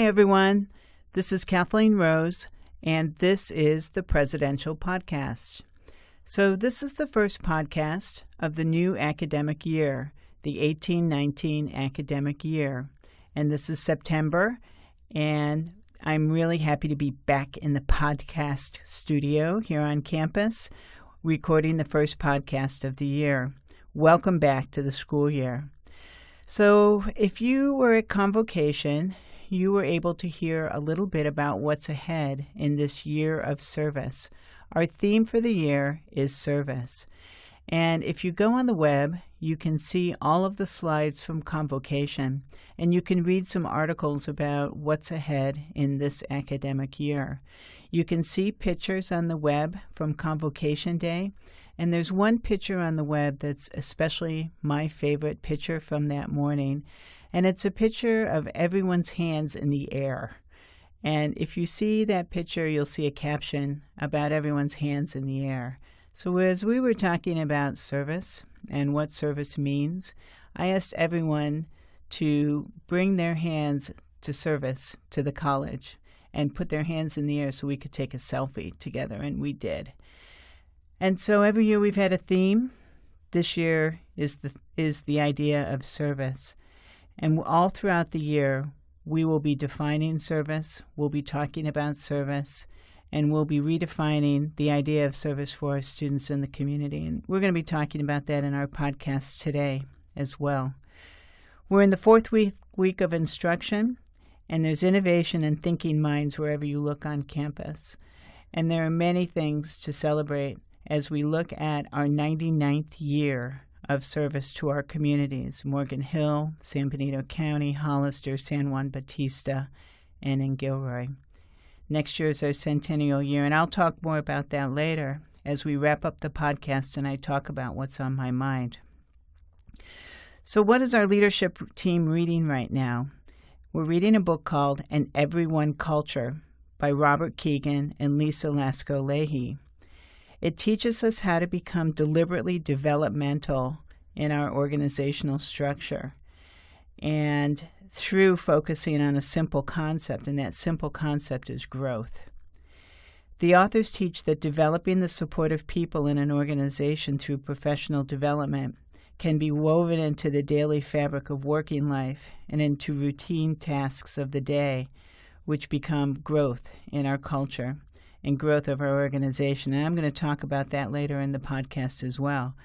everyone. This is Kathleen Rose, and this is the Presidential Podcast. So this is the first podcast of the new academic year, the 18-19 academic year. And this is September, and I'm really happy to be back in the podcast studio here on campus, recording the first podcast of the year. Welcome back to the school year. So if you were at Convocation, you were able to hear a little bit about what's ahead in this year of service. Our theme for the year is service. And if you go on the web, you can see all of the slides from Convocation, and you can read some articles about what's ahead in this academic year. You can see pictures on the web from Convocation Day, and there's one picture on the web that's especially my favorite picture from that morning, and it's a picture of everyone's hands in the air. And if you see that picture, you'll see a caption about everyone's hands in the air. So as we were talking about service and what service means, I asked everyone to bring their hands to service to the college and put their hands in the air so we could take a selfie together, and we did. And so every year we've had a theme. This year is the idea of service. And all throughout the year, we will be defining service, we'll be talking about service, and we'll be redefining the idea of service for our students in the community. And we're going to be talking about that in our podcast today as well. We're in the fourth week of instruction, and there's innovation and thinking minds wherever you look on campus. And there are many things to celebrate as we look at our 99th year of service to our communities: Morgan Hill, San Benito County, Hollister, San Juan Bautista, and in Gilroy. Next year is our centennial year, and I'll talk more about that later as we wrap up the podcast and I talk about what's on my mind. So what is our leadership team reading right now? We're reading a book called An Everyone Culture by Robert Keegan and Lisa Lasco-Leahy. It teaches us how to become deliberately developmental in our organizational structure, and through focusing on a simple concept, and that simple concept is growth. The authors teach that developing the support of people in an organization through professional development can be woven into the daily fabric of working life and into routine tasks of the day, which become growth in our culture and growth of our organization. And I'm going to talk about that later in the podcast as well.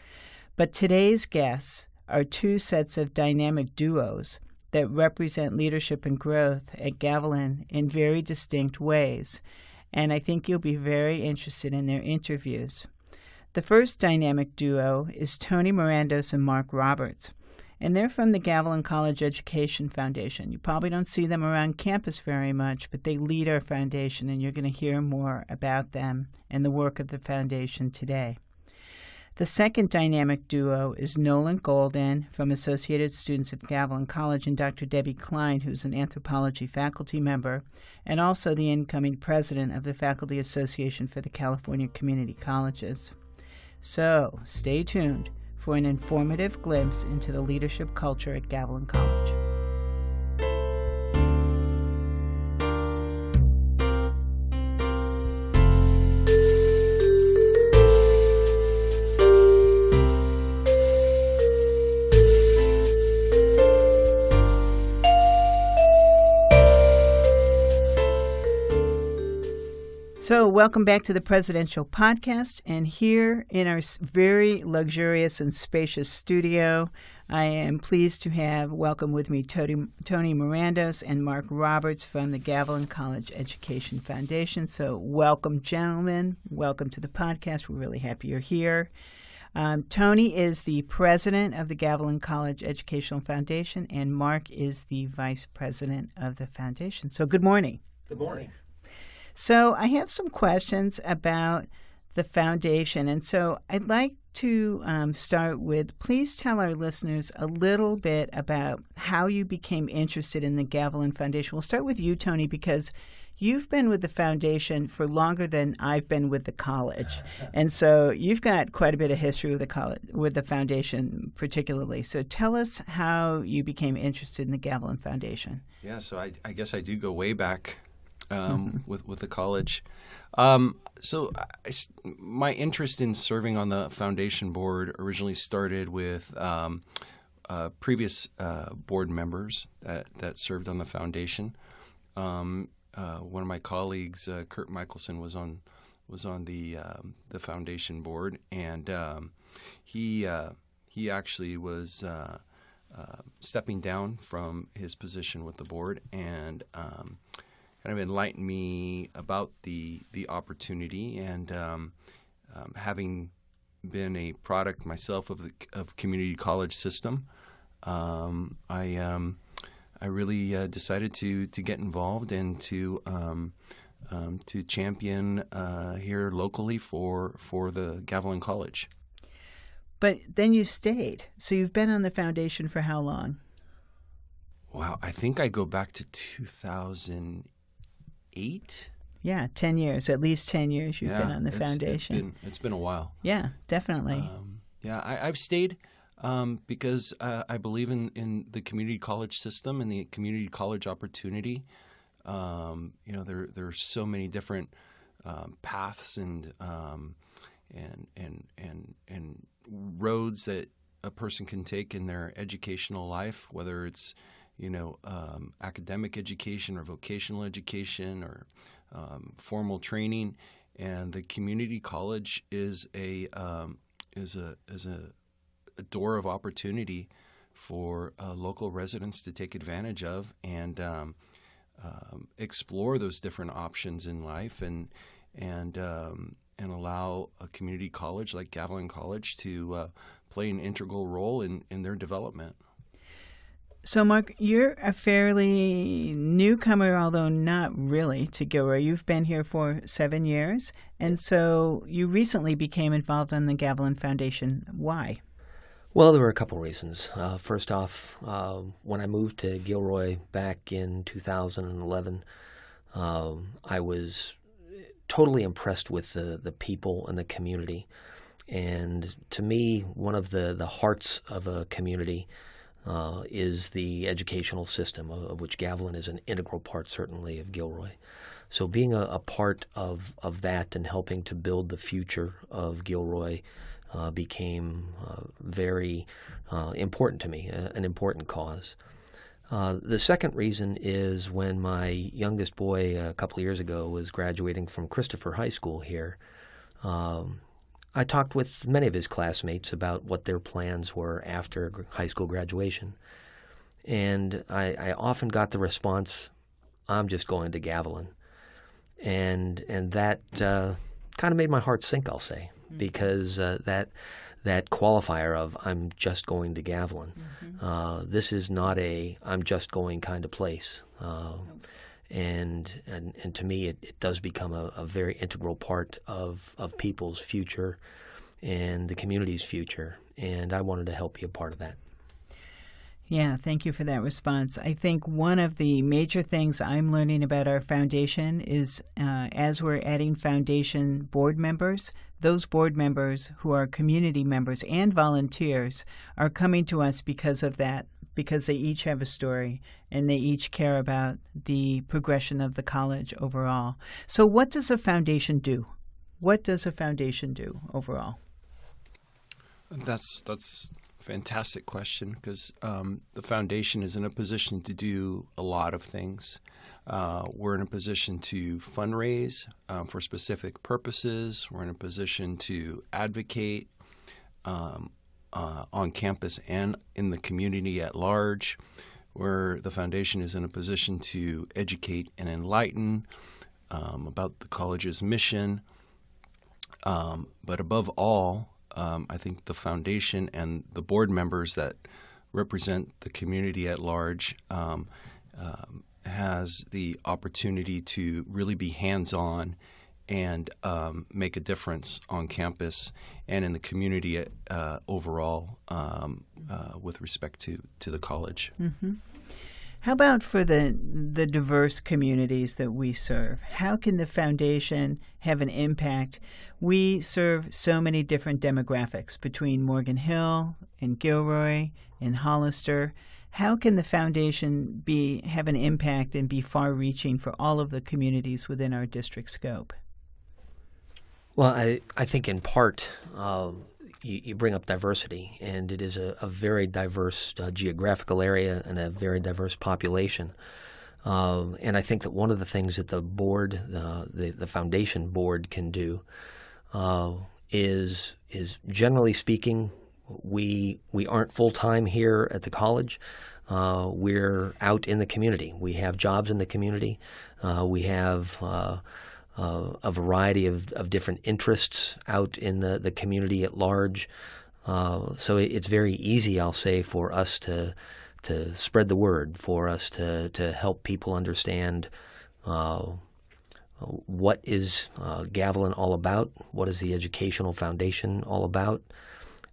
But today's guests are two sets of dynamic duos that represent leadership and growth at Gavilan in very distinct ways. And I think you'll be very interested in their interviews. The first dynamic duo is Tony Morandos and Mark Roberts. And they're from the Gavilan College Education Foundation. You probably don't see them around campus very much, but they lead our foundation, and you're going to hear more about them and the work of the foundation today. The second dynamic duo is Nolan Golden from Associated Students of Gavilan College and Dr. Debbie Klein, who's an anthropology faculty member and also the incoming president of the Faculty Association for the California Community Colleges. So stay tuned for an informative glimpse into the leadership culture at Gavilan College. So welcome back to the Presidential Podcast, and here in our very luxurious and spacious studio, I am pleased to have welcome with me Tony Morandos and Mark Roberts from the Gavilan College Education Foundation. So welcome, gentlemen. Welcome to the podcast. We're really happy you're here. Tony is the president of the Gavilan College Educational Foundation, and Mark is the vice president of the foundation. So good morning. Good morning. So I have some questions about the foundation, and so I'd like to start with, please tell our listeners a little bit about how you became interested in the Gavilan Foundation. We'll start with you, Tony, because you've been with the foundation for longer than I've been with the college. And so you've got quite a bit of history with the college, with the foundation particularly. So tell us how you became interested in the Gavilan Foundation. Yeah, so I guess I do go way back with the college. My interest in serving on the foundation board originally started with previous board members that served on the foundation. One of my colleagues, Kurt Michelson, was on the foundation board, and he actually was stepping down from his position with the board, and kind of enlightened me about the opportunity, and having been a product myself of community college system, I really decided to get involved and to champion here locally for the Gavilan College. But then you stayed. So you've been on the foundation for how long? Wow, I think I go back to 2008. Yeah, 10 years, at least 10 years you've been on the foundation. It's been a while. Yeah, definitely. I've stayed because I believe in the community college system and the community college opportunity. There are so many different paths and roads that a person can take in their educational life, whether it's academic education or vocational education or formal training, and the community college is a door of opportunity for local residents to take advantage of and explore those different options in life, and allow a community college like Gavilan College to play an integral role in their development. So, Mark, you're a fairly newcomer, although not really, to Gilroy. You've been here for 7 years, and so you recently became involved in the Gavilan Foundation. Why? Well, there were a couple reasons. First off, when I moved to Gilroy back in 2011, I was totally impressed with the people and the community. And to me, one of the hearts of a community is the educational system, of which Gavilan is an integral part, certainly, of Gilroy. So being a part of that and helping to build the future of Gilroy became very important to me, an important cause. The second reason is when my youngest boy a couple of years ago was graduating from Christopher High School here, I talked with many of his classmates about what their plans were after high school graduation. And I often got the response, "I'm just going to Gavilan." And that kind of made my heart sink, I'll say, because that qualifier of "I'm just going to Gavilan," this is not a "I'm just going" kind of place. And to me, it does become a very integral part of people's future and the community's future. And I wanted to help be a part of that. Yeah, thank you for that response. I think one of the major things I'm learning about our foundation is as we're adding foundation board members, those board members who are community members and volunteers are coming to us because of that, because they each have a story and they each care about the progression of the college overall. So what does a foundation do? What does a foundation do overall? That's a fantastic question, because the foundation is in a position to do a lot of things. We're in a position to fundraise for specific purposes. We're in a position to advocate on campus and in the community at large, where the foundation is in a position to educate and enlighten about the college's mission. But above all, I think the foundation and the board members that represent the community at large has the opportunity to really be hands-on and make a difference on campus and in the community overall with respect to the college. Mm-hmm. How about for the diverse communities that we serve? How can the foundation have an impact? We serve so many different demographics between Morgan Hill and Gilroy and Hollister. How can the foundation have an impact and be far-reaching for all of the communities within our district scope? Well, I think in part you bring up diversity, and it is a very diverse geographical area and a very diverse population. And I think that one of the things that the board, the foundation board, can do is generally speaking, we aren't full-time here at the college. We're out in the community. We have jobs in the community. We have a variety of different interests out in the community at large. So it's very easy, I'll say, for us to spread the word, for us to help people understand what is Gavilan all about, what is the Educational Foundation all about,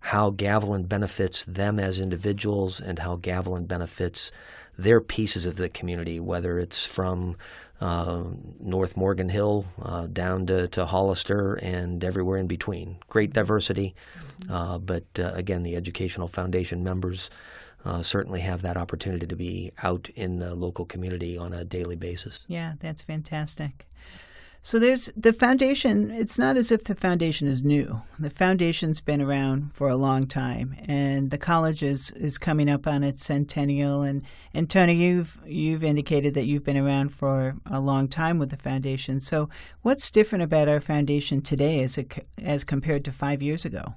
how Gavilan benefits them as individuals, and how Gavilan benefits their pieces of the community, whether it's from North Morgan Hill down to Hollister and everywhere in between. Great diversity, but again, the Educational Foundation members certainly have that opportunity to be out in the local community on a daily basis. Yeah, that's fantastic. So there's the foundation. It's not as if the foundation is new. The foundation's been around for a long time, and the college is coming up on its centennial. And Tony, you've indicated that you've been around for a long time with the foundation. So what's different about our foundation today as compared to 5 years ago?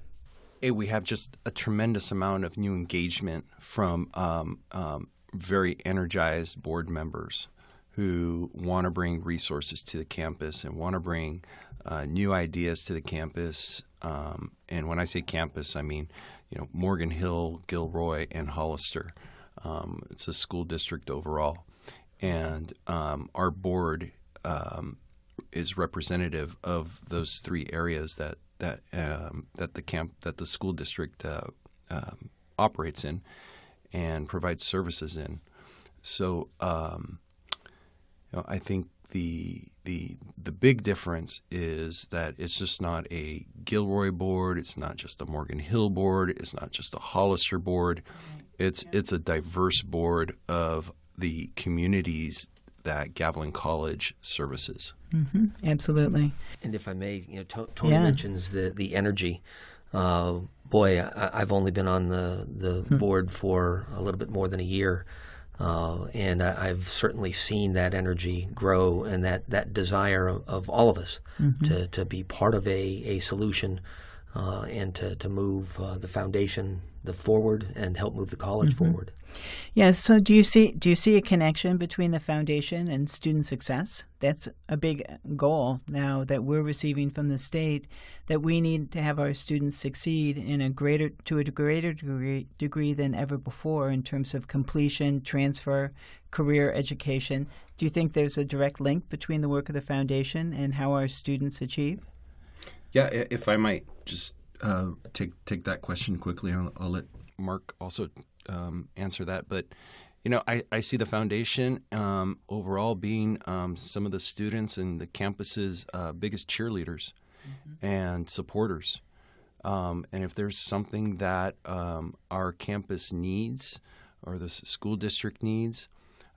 We have just a tremendous amount of new engagement from very energized board members who want to bring resources to the campus and want to bring new ideas to the campus. And when I say campus, I mean, Morgan Hill, Gilroy, and Hollister. It's a school district overall. And our board is representative of those three areas that the school district operates in and provides services in. So I think the big difference is that it's just not a Gilroy board. It's not just a Morgan Hill board. It's not just a Hollister board. It's a diverse board of the communities that Gavilan College services. Mm-hmm. Absolutely. And if I may, Tony mentions the energy. Boy, I've only been on the board for a little bit more than a year. And I've certainly seen that energy grow and that desire of all of us to be part of a solution and to move the foundation forward and help move the college forward. Yeah. So do you see a connection between the foundation and student success? That's a big goal now that we're receiving from the state, that we need to have our students succeed to a greater degree than ever before in terms of completion, transfer, career education. Do you think there's a direct link between the work of the foundation and how our students achieve? Yeah, if I might just take that question quickly. I'll let Mark also answer that. But, I see the foundation overall being some of the students and the campus's biggest cheerleaders and supporters. And if there's something that our campus needs or the school district needs,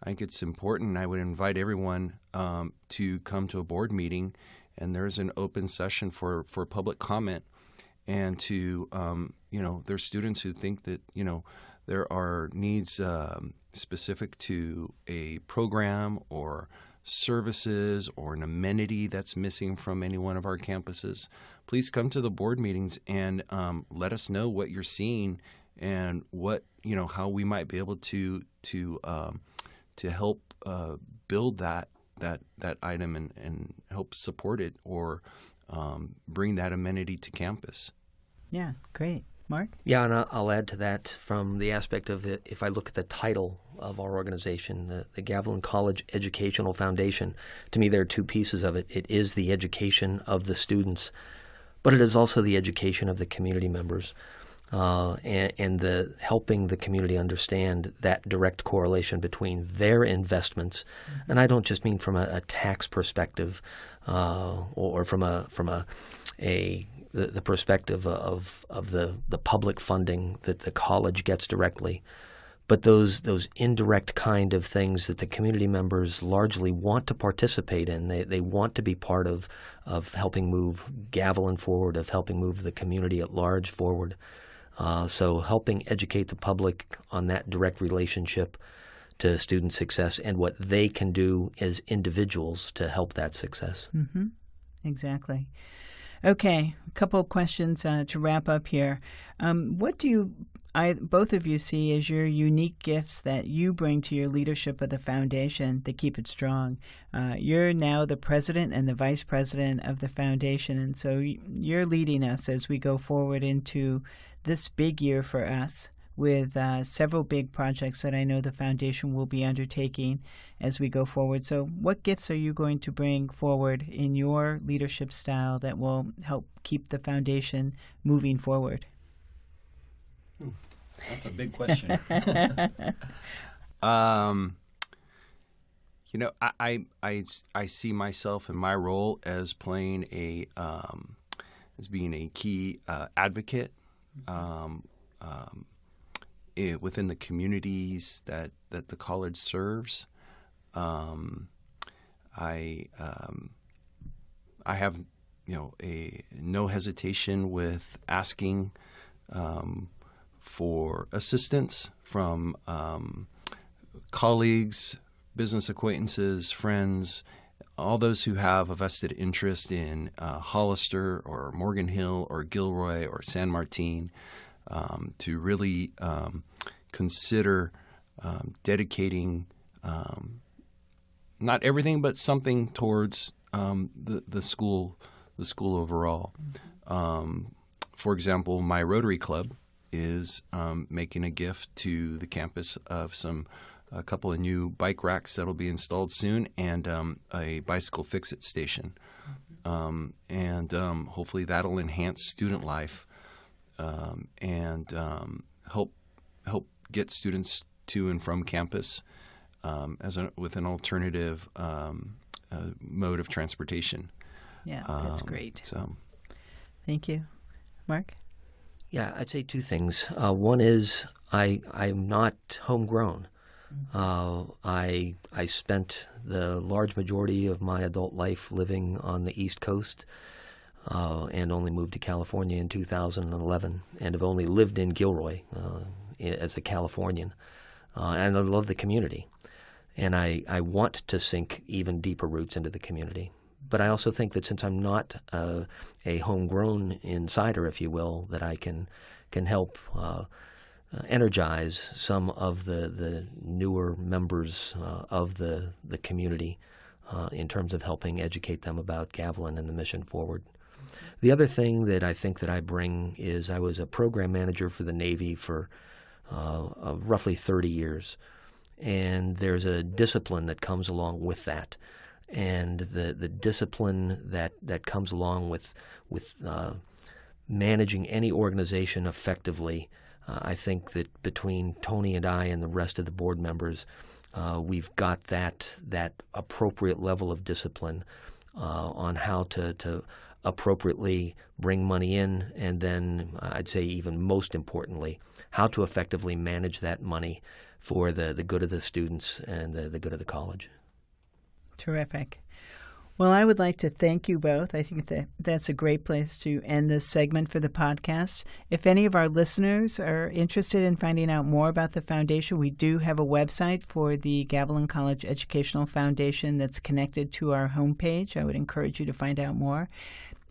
I think it's important. And I would invite everyone to come to a board meeting, and there's an open session for public comment. And to, there's students who think that, there are needs specific to a program or services or an amenity that's missing from any one of our campuses. Please come to the board meetings and let us know what you're seeing and what, how we might be able to help build that item and help support it or bring that amenity to campus. Yeah, great. Mark? Yeah, and I'll add to that from the aspect of if I look at the title of our organization, the Gavilan College Educational Foundation. To me, there are two pieces of it. It is the education of the students, but it is also the education of the community members, and the helping the community understand that direct correlation between their investments. And I don't just mean from a tax perspective, or from the perspective of the public funding that the college gets directly, but those indirect kind of things that the community members largely want to participate in. They want to be part of helping move Gavilan forward, of helping move the community at large forward. So helping educate the public on that direct relationship to student success and what they can do as individuals to help that success. Mm-hmm. Exactly. Okay, a couple of questions to wrap up here. What do both of you see as your unique gifts that you bring to your leadership of the foundation that keep it strong? You're now the president and the vice president of the foundation, and so you're leading us as we go forward into this big year for us, with several big projects that I know the foundation will be undertaking as we go forward. So what gifts are you going to bring forward in your leadership style that will help keep the foundation moving forward? That's a big question. I see myself in my role as playing as being a key advocate within the communities that the college serves. I have no hesitation with asking for assistance from colleagues, business acquaintances, friends, all those who have a vested interest in Hollister or Morgan Hill or Gilroy or San Martin, to really consider dedicating not everything but something towards the school overall. For example, my Rotary Club is making a gift to the campus of a couple of new bike racks that will be installed soon, and a bicycle fix-it station. And hopefully that'll enhance student life and help get students to and from campus with an alternative mode of transportation. Yeah, that's great. So, thank you. Mark? Yeah, I'd say two things. One is I'm not homegrown. I spent the large majority of my adult life living on the East Coast, and only moved to California in 2011, and have only lived in Gilroy as a Californian. And I love the community, and I want to sink even deeper roots into the community. But I also think that since I'm not a homegrown insider, if you will, that I can help energize some of the newer members of the community in terms of helping educate them about Gavilan and the mission forward. The other thing that I think that I bring is I was a program manager for the Navy for roughly 30 years, and there's a discipline that comes along with that. And the discipline that comes along with managing any organization effectively, I think that between Tony and I and the rest of the board members, we've got that appropriate level of discipline on how to appropriately bring money in, and then I'd say even most importantly, how to effectively manage that money for the good of the students and the good of the college. Terrific. Well, I would like to thank you both. I think that's a great place to end this segment for the podcast. If any of our listeners are interested in finding out more about the foundation, we do have a website for the Gavilan College Educational Foundation that's connected to our homepage. I would encourage you to find out more.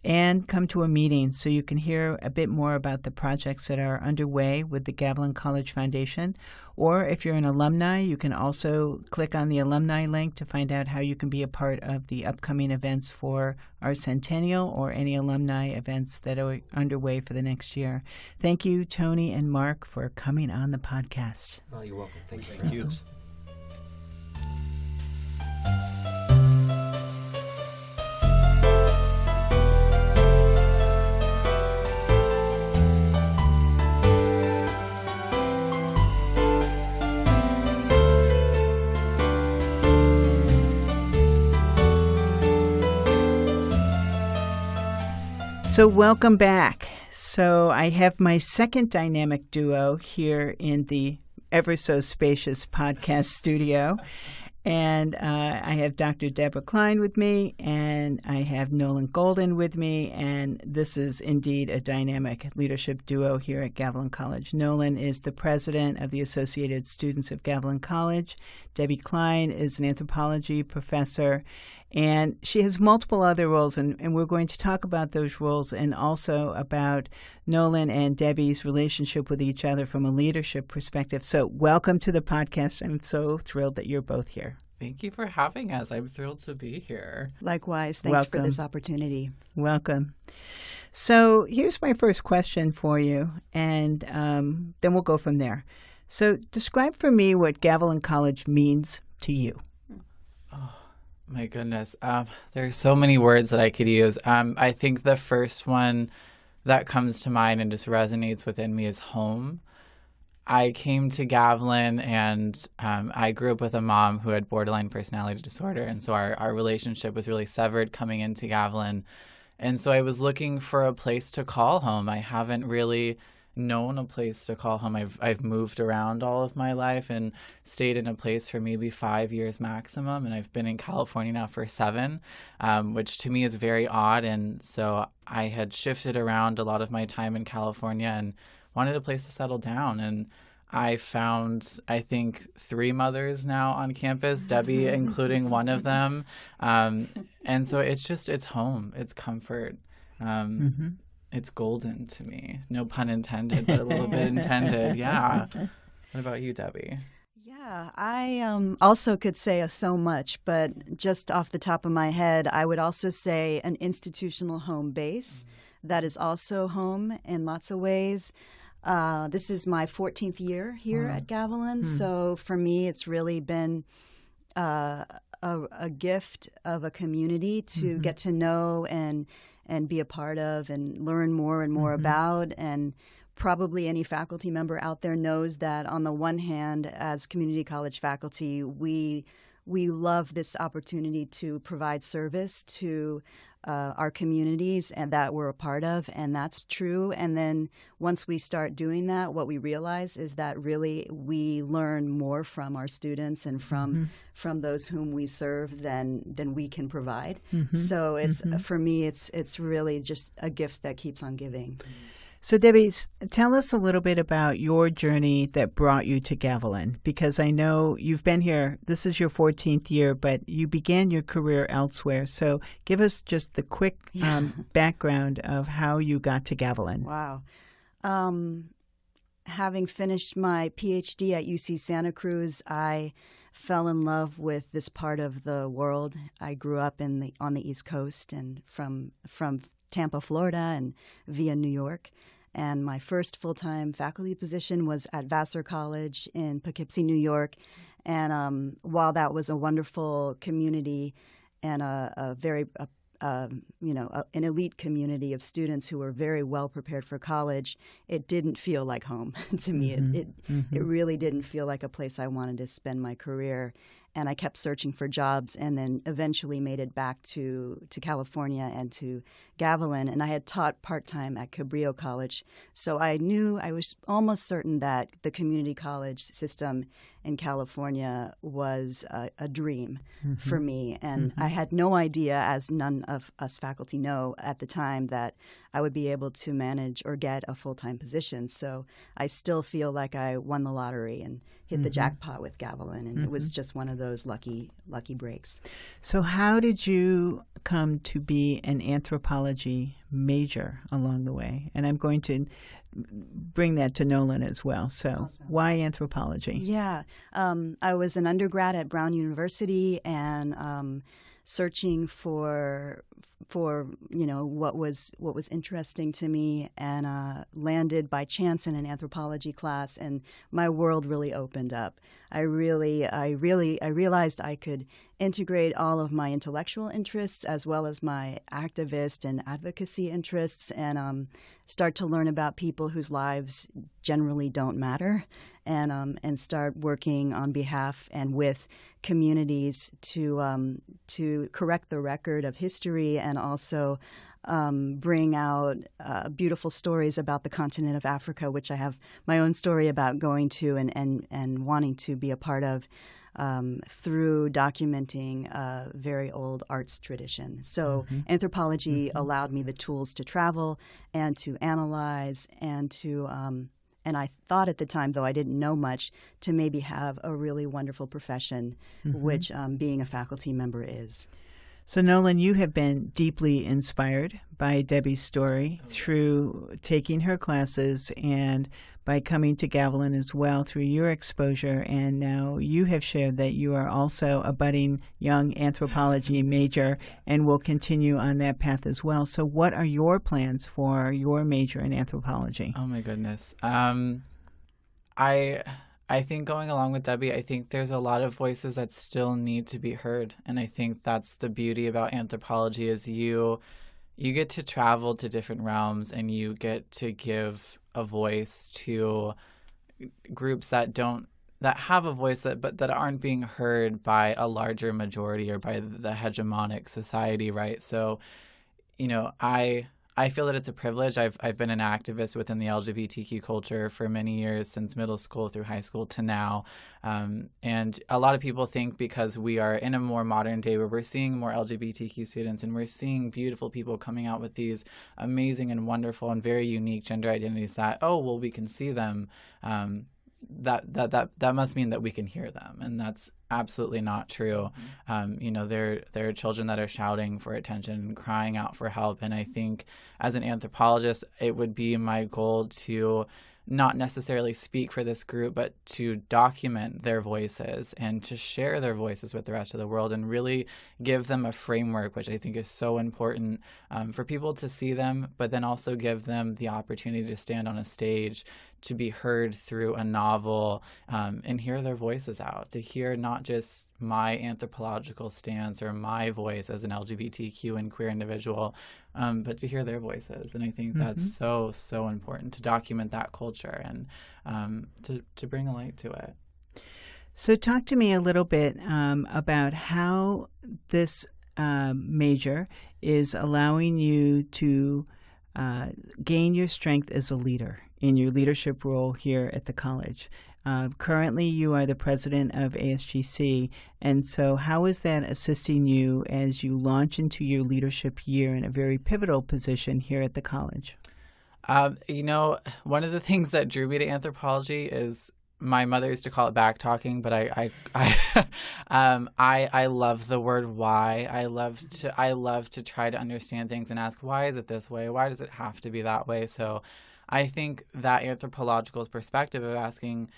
and come to a meeting so you can hear a bit more about the projects that are underway with the Gavilan College Foundation. Or if you're an alumni, you can also click on the alumni link to find out how you can be a part of the upcoming events for our centennial or any alumni events that are underway for the next year. Thank you, Tony and Mark, for coming on the podcast. Oh, you're welcome. Thank you. Thank you. So welcome back. So I have my second dynamic duo here in the ever so spacious podcast studio. And I have Dr. Deborah Klein with me, and I have Nolan Golden with me, and this is indeed a dynamic leadership duo here at Gavilan College. Nolan is the president of the Associated Students of Gavilan College. Debbie Klein is an anthropology professor, and she has multiple other roles, and we're going to talk about those roles and also about Nolan and Debbie's relationship with each other from a leadership perspective. So welcome to the podcast. I'm so thrilled that you're both here. Thank you for having us. I'm thrilled to be here. Likewise. Thanks for this opportunity. Welcome. So here's my first question for you, and then we'll go from there. So describe for me what Gavilan College means to you. Oh, my goodness. There are so many words that I could use. I think the first one that comes to mind and just resonates within me is home. I came to Gavilan, and I grew up with a mom who had borderline personality disorder, and so our relationship was really severed coming into Gavilan. And so I was looking for a place to call home. I haven't really known a place to call home. I've moved around all of my life and stayed in a place for maybe 5 years maximum, and I've been in California now for 7, which to me is very odd. And so I had shifted around a lot of my time in California and wanted a place to settle down. And I found, I think, 3 mothers now on campus, Debbie including one of them. And so it's home. It's comfort. It's golden to me. No pun intended, but a little bit intended. Yeah. What about you, Debbie? Yeah, I also could say so much, but just off the top of my head, I would also say an institutional home base that is also home in lots of ways. This is my 14th year here at Gavilan, so for me it's really been a gift of a community to get to know and be a part of and learn more and more about. And probably any faculty member out there knows that on the one hand, as community college faculty, we love this opportunity to provide service to our communities and that we're a part of, and that's true. And then once we start doing that, what we realize is that really we learn more from our students and from those whom we serve than we can provide. So it's for me, it's really just a gift that keeps on giving. So, Debbie, tell us a little bit about your journey that brought you to Gavilan, because I know you've been here. This is your 14th year, but you began your career elsewhere. So give us just the quick background of how you got to Gavilan. Wow. Having finished my PhD at UC Santa Cruz, I fell in love with this part of the world. I grew up on the East Coast and from Tampa, Florida, and via New York. And my first full-time faculty position was at Vassar College in Poughkeepsie, New York. And while that was a wonderful community and an elite community of students who were very well prepared for college, it didn't feel like home to me. It really didn't feel like a place I wanted to spend my career. And I kept searching for jobs and then eventually made it back to California and to Gavilan. And I had taught part-time at Cabrillo College. So I was almost certain that the community college system in California was a dream for me. And I had no idea, as none of us faculty know at the time that I would be able to manage or get a full-time position. So I still feel like I won the lottery and hit the jackpot with Gavilan, and it was just one of those lucky breaks. So how did you come to be an anthropology major along the way? And I'm going to bring that to Nolan as well. So Awesome. Why anthropology? Yeah. I was an undergrad at Brown University and searching for what was interesting to me, and landed by chance in an anthropology class, and my world really opened up. I realized I could integrate all of my intellectual interests as well as my activist and advocacy interests, and start to learn about people whose lives generally don't matter, and start working on behalf and with communities to correct the record of history, and also bring out beautiful stories about the continent of Africa, which I have my own story about going to and wanting to be a part of through documenting a very old arts tradition. So anthropology allowed me the tools to travel and to analyze and to and I thought at the time, though I didn't know much, to maybe have a really wonderful profession, which being a faculty member is. So, Nolan, you have been deeply inspired by Debbie's story through taking her classes and by coming to Gavilan as well through your exposure. And now you have shared that you are also a budding young anthropology major and will continue on that path as well. So what are your plans for your major in anthropology? Oh, my goodness. I think going along with Debbie, I think there's a lot of voices that still need to be heard. And I think that's the beauty about anthropology is you get to travel to different realms and you get to give a voice to groups that have a voice that aren't being heard by a larger majority or by the hegemonic society, right? So, I feel that it's a privilege. I've been an activist within the LGBTQ culture for many years, since middle school through high school to now. And a lot of people think because we are in a more modern day where we're seeing more LGBTQ students and we're seeing beautiful people coming out with these amazing and wonderful and very unique gender identities that, we can see them. That must mean that we can hear them, and that's absolutely not true. There are children that are shouting for attention and crying out for help, and I think as an anthropologist, it would be my goal to not necessarily speak for this group, but to document their voices and to share their voices with the rest of the world and really give them a framework, which I think is so important for people to see them, but then also give them the opportunity to stand on a stage, to be heard through a novel, and hear their voices out, to hear not just my anthropological stance or my voice as an LGBTQ and queer individual, but to hear their voices. And I think that's so, so important to document that culture and to bring a light to it. So talk to me a little bit about how this major is allowing you to gain your strength as a leader in your leadership role here at the college. Currently, you are the president of ASGC, and so how is that assisting you as you launch into your leadership year in a very pivotal position here at the college? One of the things that drew me to anthropology is my mother used to call it back talking, but I love the word why. I love to try to understand things and ask, why is it this way? Why does it have to be that way? So I think that anthropological perspective of asking,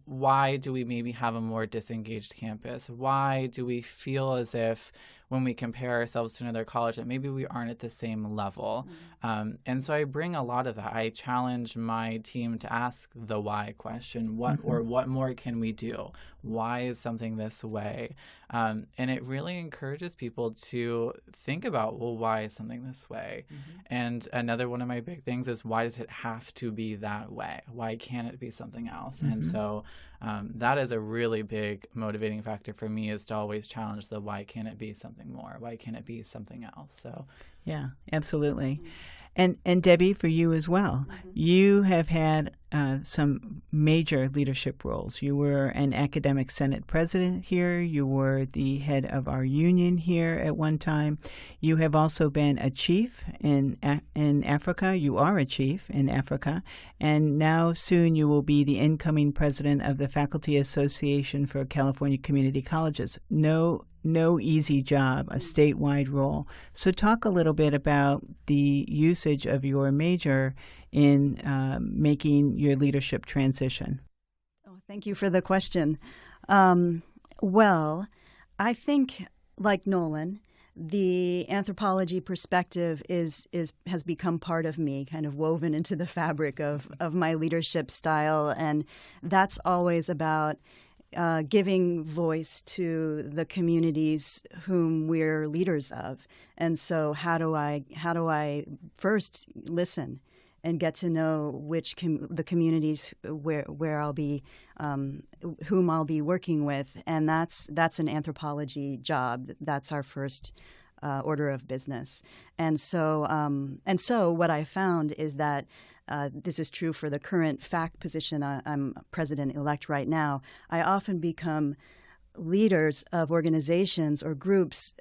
why do we maybe have a more disengaged campus? Why do we feel as if when we compare ourselves to another college that maybe we aren't at the same level? And so I bring a lot of that. I challenge my team to ask the why question. What more can we do? Why is something this way? And it really encourages people to think about, why is something this way? And another one of my big things is, why does it have to be that way? Why can't it be something else? And so that is a really big motivating factor for me, is to always challenge the why can't it be something more? Why can't it be something else? So yeah, absolutely. And Debbie, for you as well, you have had some major leadership roles. You were an academic senate president here. You were the head of our union here at one time. You have also been a chief in Africa. You are a chief in Africa. And now soon you will be the incoming president of the Faculty Association for California Community Colleges. No easy job, a statewide role. So talk a little bit about the usage of your major in making your leadership transition. Oh, thank you for the question. Well, I think, like Nolan, the anthropology perspective has become part of me, kind of woven into the fabric of my leadership style, and that's always about giving voice to the communities whom we're leaders of. And so how do I first listen and get to know the communities where I'll be, whom I'll be working with, and that's an anthropology job. That's our first order of business. And so what I found is that this is true for the current FAC position. I'm president-elect right now. I often become leaders of organizations or groups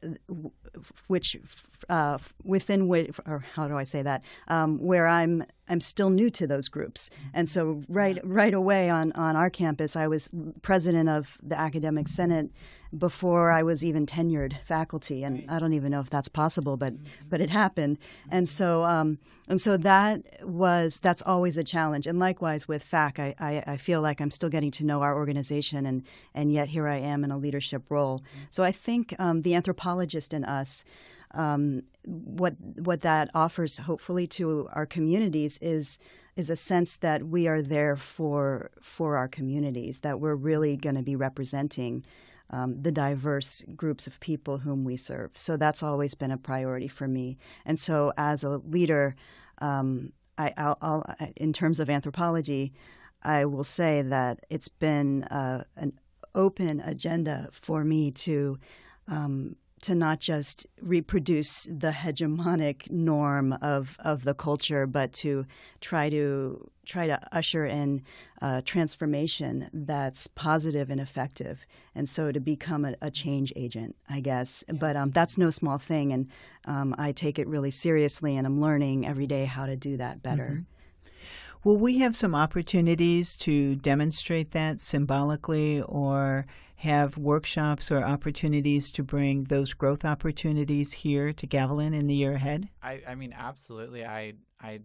where I'm still new to those groups. And so right away on our campus, I was president of the Academic Senate before I was even tenured faculty, and I don't even know if that's possible, but it happened. And so that's always a challenge. And likewise with FAC, I feel like I'm still getting to know our organization, and yet here I am in a leadership role. So I think the anthropologist in us, what that offers hopefully to our communities is a sense that we are there for our communities, that we're really going to be representing the diverse groups of people whom we serve. So that's always been a priority for me. And so as a leader, I'll in terms of anthropology, I will say that it's been an open agenda for me to not just reproduce the hegemonic norm of the culture, but to try to usher in transformation that's positive and effective, and so to become a change agent, I guess. Yes. But that's no small thing, and I take it really seriously, and I'm learning every day how to do that better. Mm-hmm. Will we have some opportunities to demonstrate that symbolically, or have workshops or opportunities to bring those growth opportunities here to Gavilan in the year ahead? I mean, absolutely. I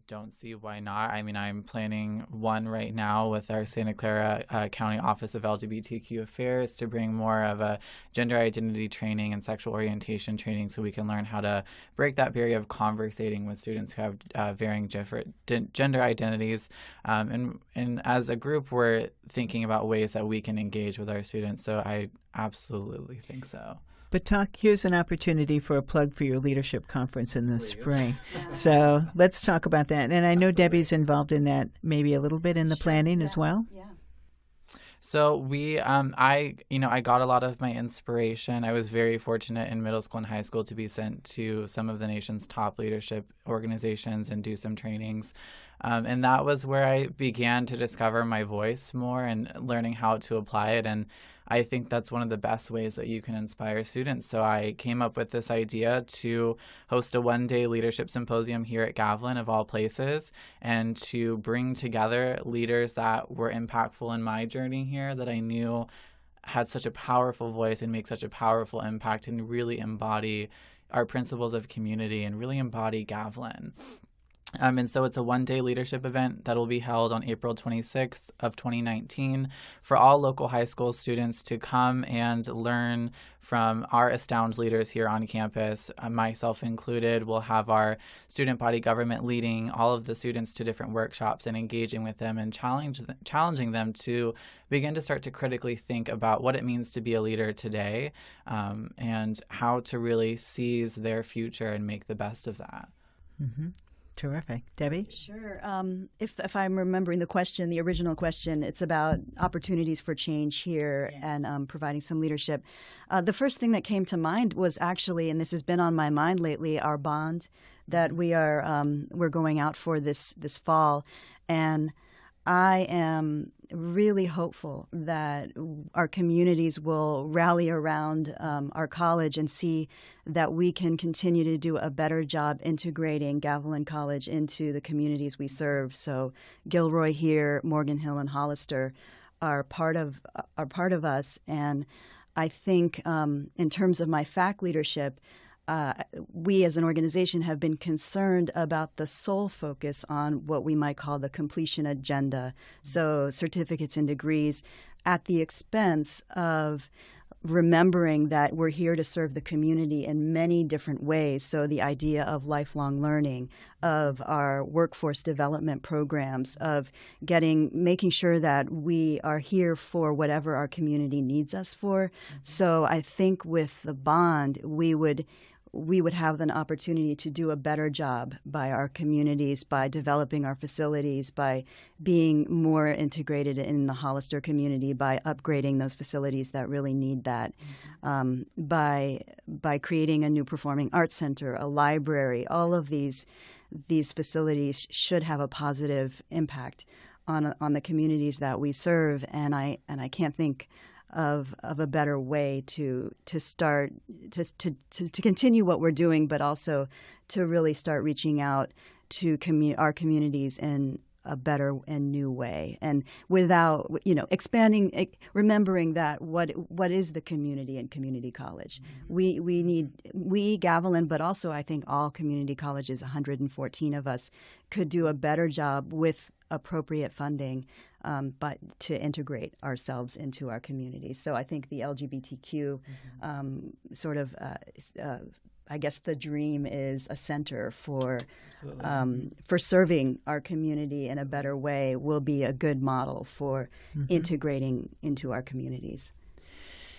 don't see why not. I mean, I'm planning one right now with our Santa Clara County Office of LGBTQ Affairs to bring more of a gender identity training and sexual orientation training so we can learn how to break that barrier of conversating with students who have varying gender identities. And as a group, we're thinking about ways that we can engage with our students. So I absolutely think so. But here's an opportunity for a plug for your leadership conference in the spring. So let's talk about that. And I know Debbie's involved in that maybe a little bit in the planning as well. Yeah. So I got a lot of my inspiration. I was very fortunate in middle school and high school to be sent to some of the nation's top leadership organizations and do some trainings. And that was where I began to discover my voice more and learning how to apply it. And I think that's one of the best ways that you can inspire students. So I came up with this idea to host a one-day leadership symposium here at Gavilan, of all places, and to bring together leaders that were impactful in my journey here, that I knew had such a powerful voice and make such a powerful impact and really embody our principles of community and really embody Gavilan. And so it's a one-day leadership event that will be held on April 26th of 2019 for all local high school students to come and learn from our Astound leaders here on campus, myself included. We'll have our student body government leading all of the students to different workshops and engaging with them and challenging them to begin to start to critically think about what it means to be a leader today, and how to really seize their future and make the best of that. Mm-hmm. Terrific. Debbie? Sure. If I'm remembering the original question, it's about opportunities for change here. Yes. And providing some leadership. The first thing that came to mind was actually, and this has been on my mind lately, our bond that we're going out for this fall. And I am really hopeful that our communities will rally around our college and see that we can continue to do a better job integrating Gavilan College into the communities we serve. So Gilroy here, Morgan Hill, and Hollister are part of us. And I think in terms of my FAC leadership, we as an organization have been concerned about the sole focus on what we might call the completion agenda, so certificates and degrees, at the expense of remembering that we're here to serve the community in many different ways. So the idea of lifelong learning, of our workforce development programs, of making sure that we are here for whatever our community needs us for. So I think with the bond, we would have an opportunity to do a better job by our communities, by developing our facilities, by being more integrated in the Hollister community, by upgrading those facilities that really need that, by creating a new performing arts center, a library. All of these facilities should have a positive impact on the communities that we serve, and I can't think of a better way to start to continue what we're doing, but also to really start reaching out to our communities in a better and new way, and without expanding, remembering that what is the community and community college. We Gavilan, but also I think all community colleges, 114 of us, could do a better job with appropriate funding, but to integrate ourselves into our communities. So I think the LGBTQ I guess the dream is a center for serving our community in a better way will be a good model for integrating into our communities,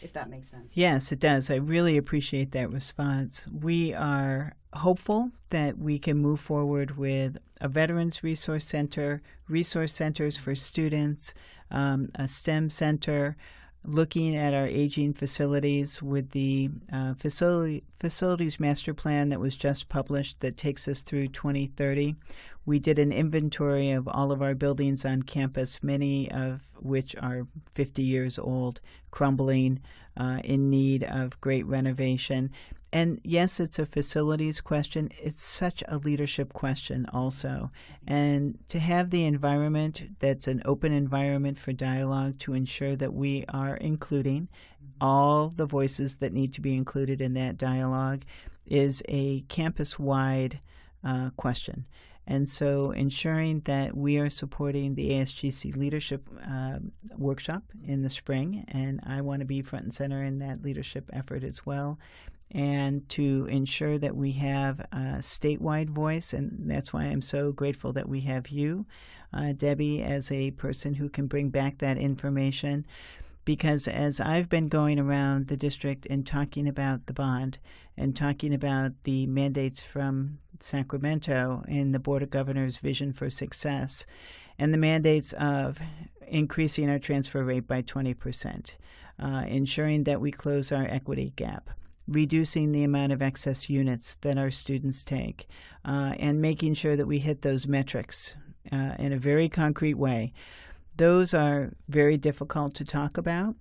if that makes sense. Yes, it does. I really appreciate that response. We are hopeful that we can move forward with a Veterans Resource Center, resource centers for students, a STEM center, looking at our aging facilities with the facilities master plan that was just published that takes us through 2030. We did an inventory of all of our buildings on campus, many of which are 50 years old, crumbling, in need of great renovation. And yes, it's a facilities question. It's such a leadership question also. And to have the environment that's an open environment for dialogue to ensure that we are including all the voices that need to be included in that dialogue is a campus-wide question. And so ensuring that we are supporting the ASGC leadership workshop in the spring, and I want to be front and center in that leadership effort as well, and to ensure that we have a statewide voice. And that's why I'm so grateful that we have you, Debbie, as a person who can bring back that information. Because as I've been going around the district and talking about the bond and talking about the mandates from Sacramento and the Board of Governors' vision for success and the mandates of increasing our transfer rate by 20%, ensuring that we close our equity gap, reducing the amount of excess units that our students take, and making sure that we hit those metrics in a very concrete way. Those are very difficult to talk about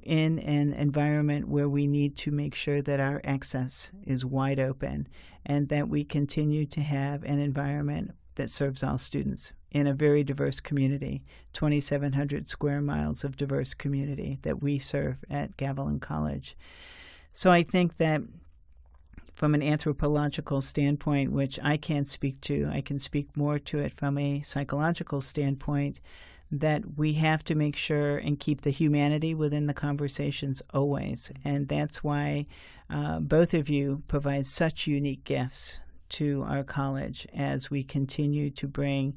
in an environment where we need to make sure that our access is wide open and that we continue to have an environment that serves all students in a very diverse community, 2,700 square miles of diverse community that we serve at Gavilan College. So I think that from an anthropological standpoint, which I can't speak to, I can speak more to it from a psychological standpoint, that we have to make sure and keep the humanity within the conversations always. And that's why both of you provide such unique gifts to our college as we continue to bring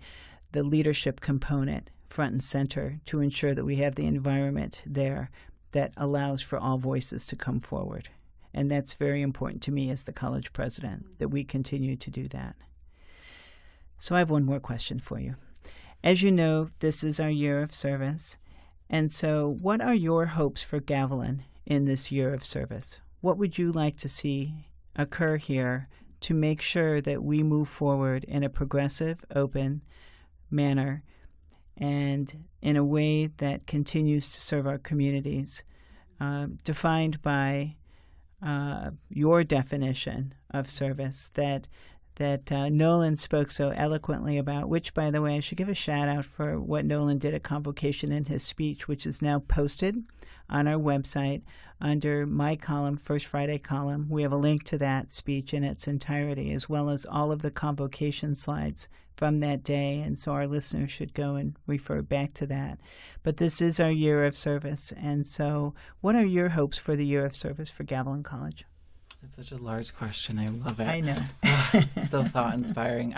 the leadership component front and center to ensure that we have the environment there that allows for all voices to come forward. And that's very important to me as the college president, that we continue to do that. So I have one more question for you. As you know, this is our year of service. And so what are your hopes for Gavilan in this year of service? What would you like to see occur here to make sure that we move forward in a progressive, open manner and in a way that continues to serve our communities, defined by your definition of service that Nolan spoke so eloquently about, which, by the way, I should give a shout out for what Nolan did at Convocation in his speech, which is now posted on our website under my column, First Friday column. We have a link to that speech in its entirety, as well as all of the Convocation slides from that day, and so our listeners should go and refer back to that. But this is our year of service, and so what are your hopes for the year of service for Gavilan College? It's such a large question. I love it. I know. It's so thought-inspiring.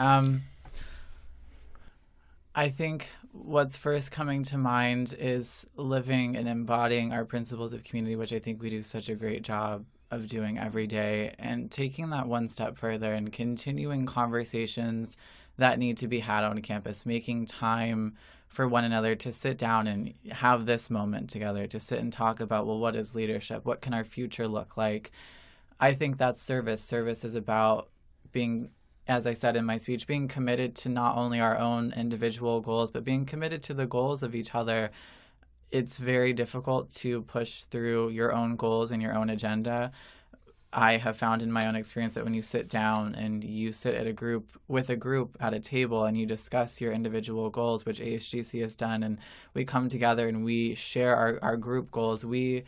I think what's first coming to mind is living and embodying our principles of community, which I think we do such a great job of doing every day, and taking that one step further and continuing conversations that need to be had on campus, making time for one another to sit down and have this moment together, to sit and talk about, well, what is leadership? What can our future look like? I think that's service. Service is about being, as I said in my speech, being committed to not only our own individual goals, but being committed to the goals of each other. It's very difficult to push through your own goals and your own agenda. I have found in my own experience that when you sit down and you sit at a group at a table and you discuss your individual goals, which ASGC has done, and we come together and we share our group goals, we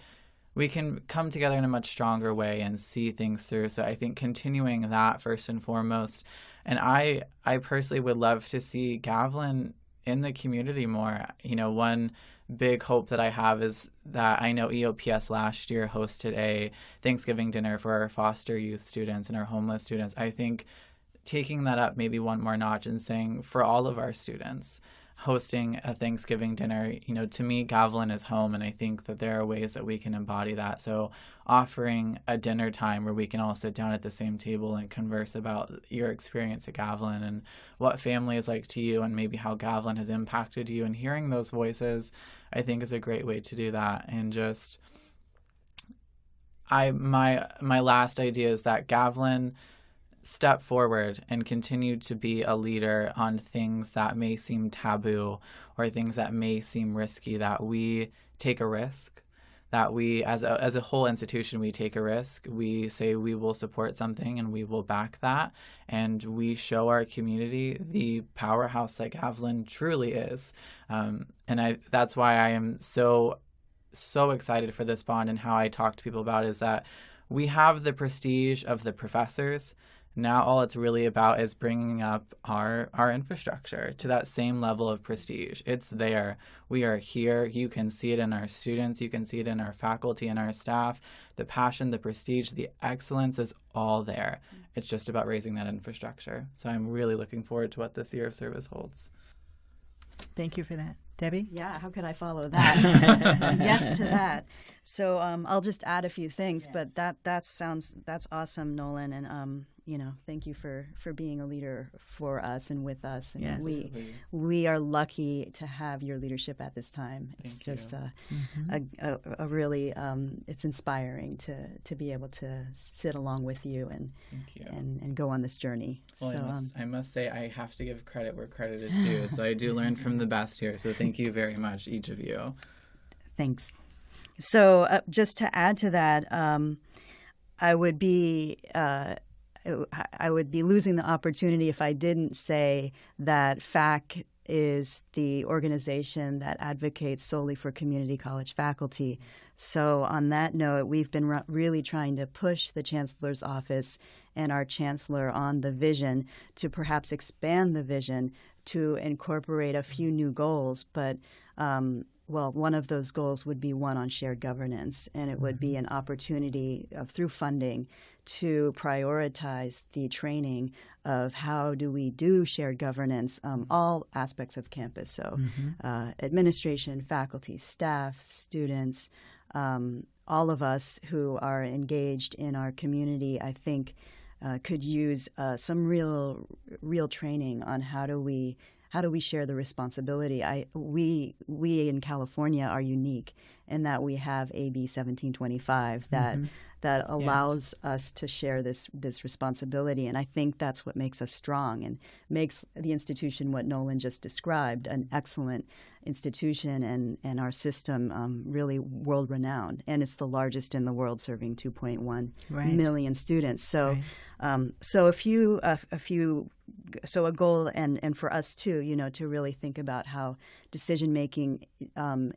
can come together in a much stronger way and see things through. So I think continuing that first and foremost. And I personally would love to see Gavilan in the community more. One big hope that I have is that I know EOPS last year hosted a Thanksgiving dinner for our foster youth students and our homeless students. I think taking that up maybe one more notch and saying for all of our students, hosting a Thanksgiving dinner, to me, Gavilan is home, and I think that there are ways that we can embody that. So offering a dinner time where we can all sit down at the same table and converse about your experience at Gavilan and what family is like to you and maybe how Gavilan has impacted you, and hearing those voices, I think is a great way to do that. And just, my last idea is that Gavilan step forward and continue to be a leader on things that may seem taboo or things that may seem risky, that we take a risk, that we, as a whole institution, we take a risk. We say we will support something and we will back that, and we show our community the powerhouse that Gavilan truly is. That's why I am so excited for this bond, and how I talk to people about it is that we have the prestige of the professors. Now all it's really about is bringing up our infrastructure to that same level of prestige. It's there. We are here. You can see it in our students. You can see it in our faculty and our staff. The passion, the prestige, the excellence is all there. It's just about raising that infrastructure. So I'm really looking forward to what this year of service holds. Thank you for that. Debbie? Yeah, how could I follow that? Yes to that. So I'll just add a few things, yes. But that's awesome, Nolan, and thank you for being a leader for us and with us. And yes. we are lucky to have your leadership at this time. It's just a really it's inspiring to be able to sit along with you and go on this journey. Well, so I must say I have to give credit where credit is due. So I do learn from the best here. So thank you very much, each of you. Thanks. So just to add to that, I would be losing the opportunity if I didn't say that FAC is the organization that advocates solely for community college faculty. So on that note, we've been really trying to push the Chancellor's office and our Chancellor on the vision to perhaps expand the vision to incorporate a few new goals, but one of those goals would be one on shared governance, and it would be an opportunity through funding to prioritize the training of how do we do shared governance, all aspects of campus. So administration, faculty, staff, students, all of us who are engaged in our community, I think, could use some real training on how do we we share the responsibility? We in California are unique in that we have AB 1725 that allows us to share this responsibility, and I think that's what makes us strong and makes the institution what Nolan just described, an excellent institution, and our system really world renowned, and it's the largest in the world, serving 2.1 million students. So, so a goal, and for us too, to really think about how decision making,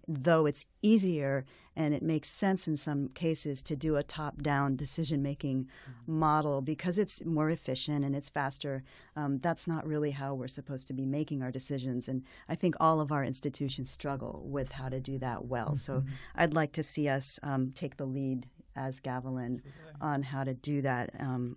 though it's easier and it makes sense in some cases to do a top-down decision-making model because it's more efficient and it's faster. That's not really how we're supposed to be making our decisions, and I think all of our institutions struggle with how to do that well. So I'd like to see us take the lead as Gavilan on how to do that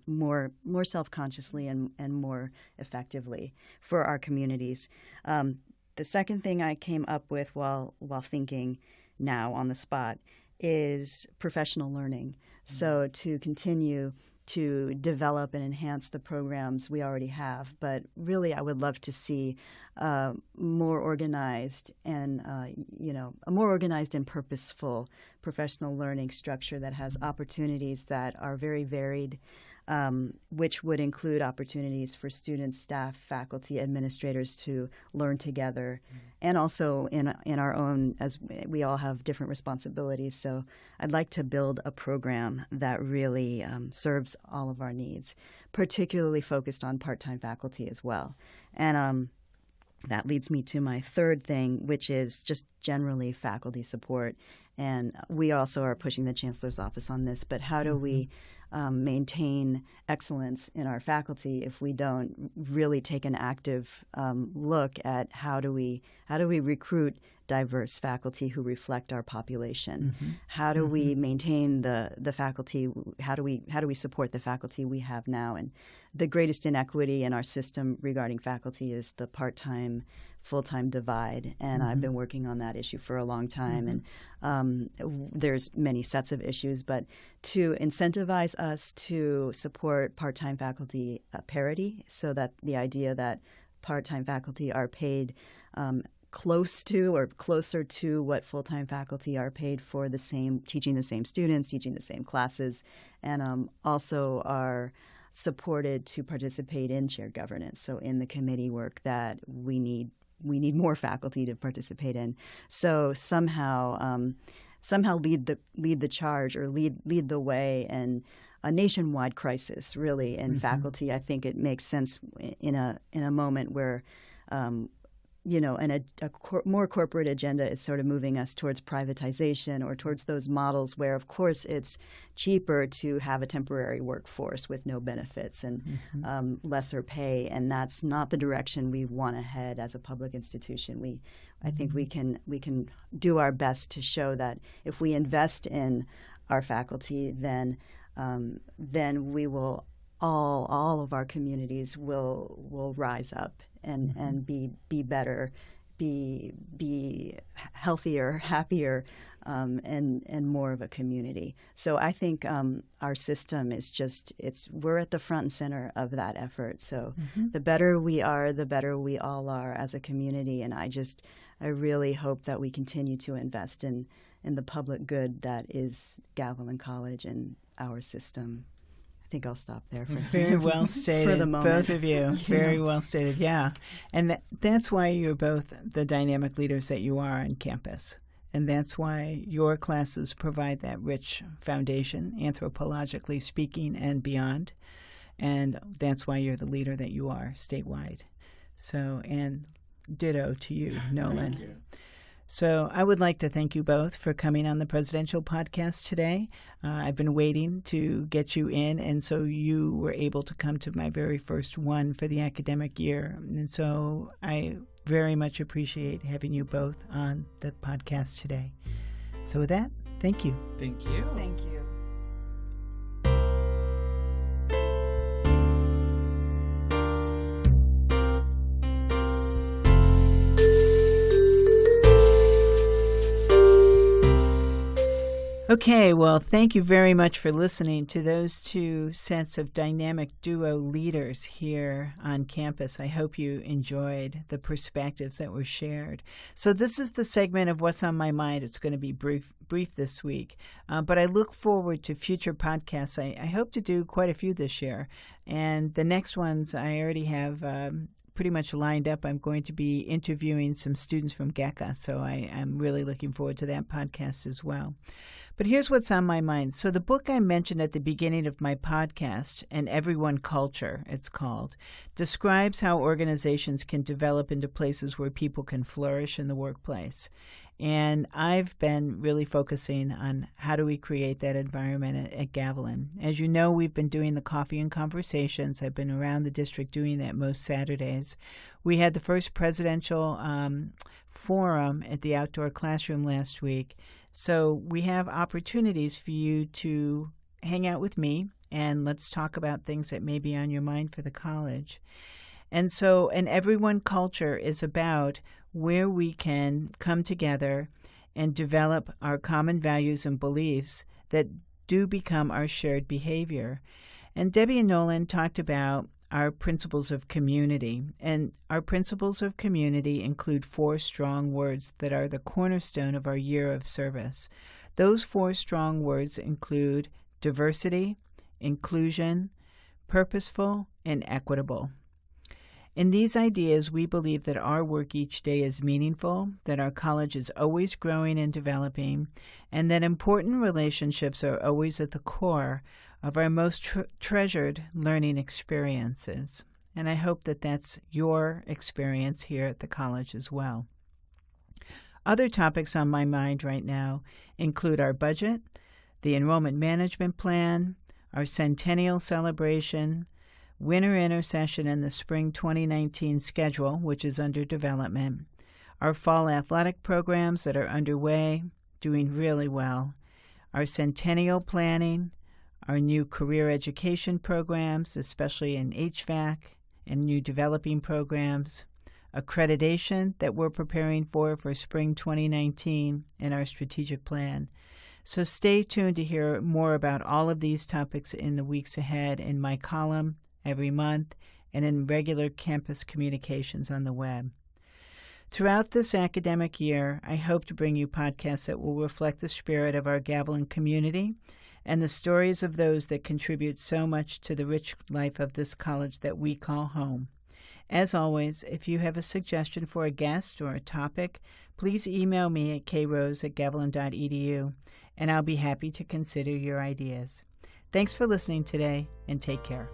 more self-consciously and more effectively for our communities. The second thing I came up with while thinking now on the spot is professional learning. So to continue to develop and enhance the programs we already have, but really I would love to see more organized and a more organized and purposeful professional learning structure that has opportunities that are very varied, which would include opportunities for students, staff, faculty, administrators to learn together, and also in our own, as we all have different responsibilities. So I'd like to build a program that really serves all of our needs, particularly focused on part-time faculty as well. And that leads me to my third thing, which is just generally faculty support. And we also are pushing the Chancellor's office on this, but how do we maintain excellence in our faculty if we don't really take an active look at how do we recruit diverse faculty who reflect our population? How do we maintain the faculty? How do we support the faculty we have now? And the greatest inequity in our system regarding faculty is the part-time full-time divide, and I've been working on that issue for a long time, and there's many sets of issues, but to incentivize us to support part-time faculty parity, so that the idea that part-time faculty are paid close to or closer to what full-time faculty are paid for the same, teaching the same students, teaching the same classes, and also are supported to participate in shared governance, so in the committee work that we need more faculty to participate in. So somehow lead the charge or lead the way in a nationwide crisis, really, in faculty. I think it makes sense in a moment where more corporate agenda is sort of moving us towards privatization or towards those models where, of course, it's cheaper to have a temporary workforce with no benefits and lesser pay, and that's not the direction we want to head as a public institution. I think we can do our best to show that if we invest in our faculty, then we will. All of our communities will rise up and be better, be healthier, happier, and more of a community. So I think our system is we're at the front and center of that effort. So the better we are, the better we all are as a community. And I really hope that we continue to invest in the public good that is Gavilan College and our system. I think I'll stop there. Very well stated, for the moment. Both of you. Very well stated, yeah. And that's why you're both the dynamic leaders that you are on campus. And that's why your classes provide that rich foundation, anthropologically speaking and beyond. And that's why you're the leader that you are statewide. So, and ditto to you, Nolan. Thank you. So I would like to thank you both for coming on the Presidential Podcast today. I've been waiting to get you in, and so you were able to come to my very first one for the academic year. And so I very much appreciate having you both on the podcast today. So with that, thank you. Thank you. Thank you. Okay, well, thank you very much for listening to those two sets of dynamic duo leaders here on campus. I hope you enjoyed the perspectives that were shared. So this is the segment of What's on My Mind. It's going to be brief this week, but I look forward to future podcasts. I hope to do quite a few this year, and the next ones I already have pretty much lined up. I'm going to be interviewing some students from GECA, so I'm really looking forward to that podcast as well. But here's what's on my mind. So the book I mentioned at the beginning of my podcast, An Everyone Culture, it's called, describes how organizations can develop into places where people can flourish in the workplace. And I've been really focusing on how do we create that environment at Gavilan. As you know, we've been doing the coffee and conversations. I've been around the district doing that most Saturdays. We had the first presidential forum at the outdoor classroom last week. So we have opportunities for you to hang out with me, and let's talk about things that may be on your mind for the college. And so An Everyone Culture is about where we can come together and develop our common values and beliefs that do become our shared behavior. And Debbie and Nolan talked about our principles of community. And our principles of community include 4 strong words that are the cornerstone of our year of service. Those 4 strong words include diversity, inclusion, purposeful, and equitable. In these ideas, we believe that our work each day is meaningful, that our college is always growing and developing, and that important relationships are always at the core of our most treasured learning experiences. And I hope that that's your experience here at the college as well. Other topics on my mind right now include our budget, the enrollment management plan, our centennial celebration, winter intersession, and the spring 2019 schedule, which is under development, our fall athletic programs that are underway, doing really well, our centennial planning, our new career education programs, especially in HVAC, and new developing programs, accreditation that we're preparing for spring 2019, and our strategic plan. So stay tuned to hear more about all of these topics in the weeks ahead in my column every month and in regular campus communications on the web. Throughout this academic year, I hope to bring you podcasts that will reflect the spirit of our Gavilan community and the stories of those that contribute so much to the rich life of this college that we call home. As always, if you have a suggestion for a guest or a topic, please email me at krose@gavilan.edu, and I'll be happy to consider your ideas. Thanks for listening today, and take care.